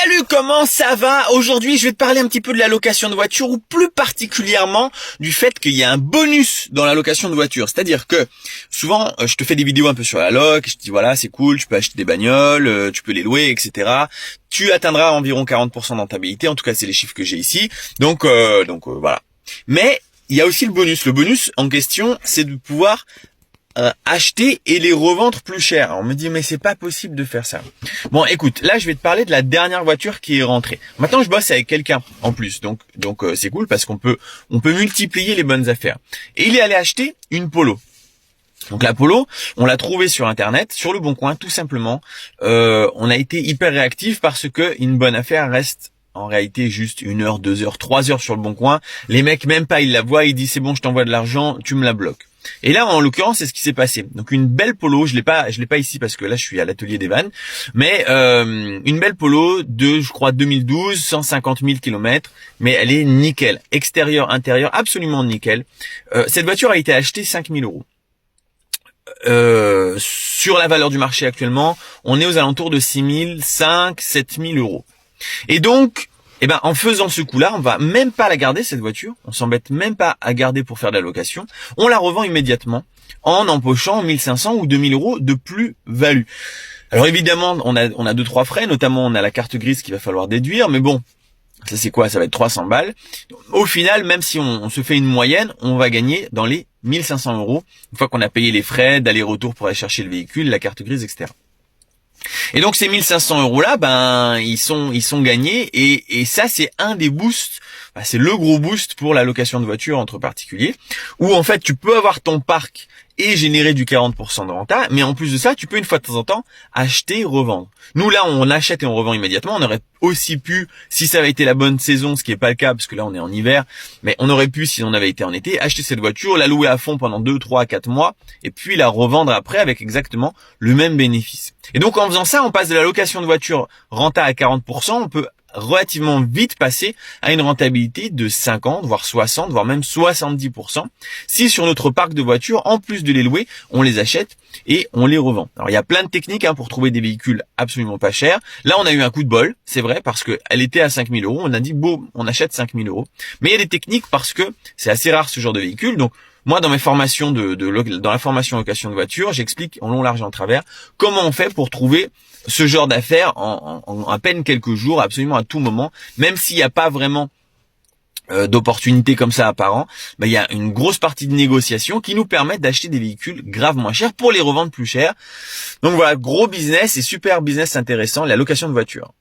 Salut, comment ça va? Aujourd'hui, je vais te parler un petit peu de la location de voiture ou plus particulièrement du fait qu'il y a un bonus dans la location de voiture. C'est-à-dire que souvent, je te fais des vidéos un peu sur la loc, je te dis voilà, c'est cool, tu peux acheter des bagnoles, tu peux les louer, etc. Tu atteindras environ 40% de rentabilité, en tout cas c'est les chiffres que j'ai ici. Donc voilà. Mais il y a aussi le bonus. Le bonus en question, c'est de pouvoir acheter et les revendre plus cher. Alors, on me dit mais c'est pas possible de faire ça. Bon, écoute, là je vais te parler de la dernière voiture qui est rentrée. Maintenant je bosse avec quelqu'un en plus, donc c'est cool parce qu'on peut multiplier les bonnes affaires. Et il est allé acheter une Polo. Donc la Polo, on l'a trouvée sur internet, sur le Bon Coin, tout simplement. On a été hyper réactif parce que une bonne affaire reste en réalité juste 1 heure, 2 heures, 3 heures sur le Bon Coin. Les mecs même pas, ils la voient, ils disent c'est bon, je t'envoie de l'argent, tu me la bloques. Et là, en l'occurrence, c'est ce qui s'est passé. Donc une belle Polo, je l'ai pas ici parce que là, je suis à l'atelier des vannes, mais une belle Polo de, je crois, 2012, 150 000 km, mais elle est nickel, extérieur, intérieur, absolument nickel. Cette voiture a été achetée 5 000 euros. Sur la valeur du marché actuellement, on est aux alentours de 6 500, 7 000 euros. Et donc, en faisant ce coup-là, on va même pas la garder, cette voiture. On s'embête même pas à garder pour faire de la location. On la revend immédiatement en empochant 1500 ou 2000 euros de plus-value. Alors évidemment, on a 2-3 frais, notamment on a la carte grise qu'il va falloir déduire, mais bon, ça c'est quoi? Ça va être 300 balles. Au final, même si on se fait une moyenne, on va gagner dans les 1500 euros, une fois qu'on a payé les frais d'aller-retour pour aller chercher le véhicule, la carte grise, etc. Et donc ces 1500 euros là, ils sont gagnés et ça c'est un des boosts, c'est le gros boost pour la location de voiture entre particuliers, où en fait tu peux avoir ton parc et générer du 40% de renta, mais en plus de ça, tu peux une fois de temps en temps acheter, revendre. Nous là, on achète et on revend immédiatement. On aurait aussi pu, si ça avait été la bonne saison, ce qui est pas le cas parce que là on est en hiver, mais on aurait pu, si on avait été en été, acheter cette voiture, la louer à fond pendant 2, 3, 4 mois et puis la revendre après avec exactement le même bénéfice. Et donc en faisant ça, on passe de la location de voiture renta à 40%, on peut relativement vite passer à une rentabilité de 50, voire 60, voire même 70%. Si sur notre parc de voitures, en plus de les louer, on les achète et on les revend. Alors il y a plein de techniques pour trouver des véhicules absolument pas chers. Là on a eu un coup de bol, c'est vrai, parce que elle était à 5 000 euros. On a dit bon, on achète 5 000 euros. Mais il y a des techniques parce que c'est assez rare ce genre de véhicule. Donc moi, dans mes formations dans la formation location de voiture, j'explique en long, large et en travers comment on fait pour trouver ce genre d'affaires en à peine quelques jours, absolument à tout moment, même s'il n'y a pas vraiment d'opportunités comme ça apparent, il y a une grosse partie de négociation qui nous permettent d'acheter des véhicules grave moins chers pour les revendre plus cher. Donc voilà, gros business et super business intéressant, la location de voiture.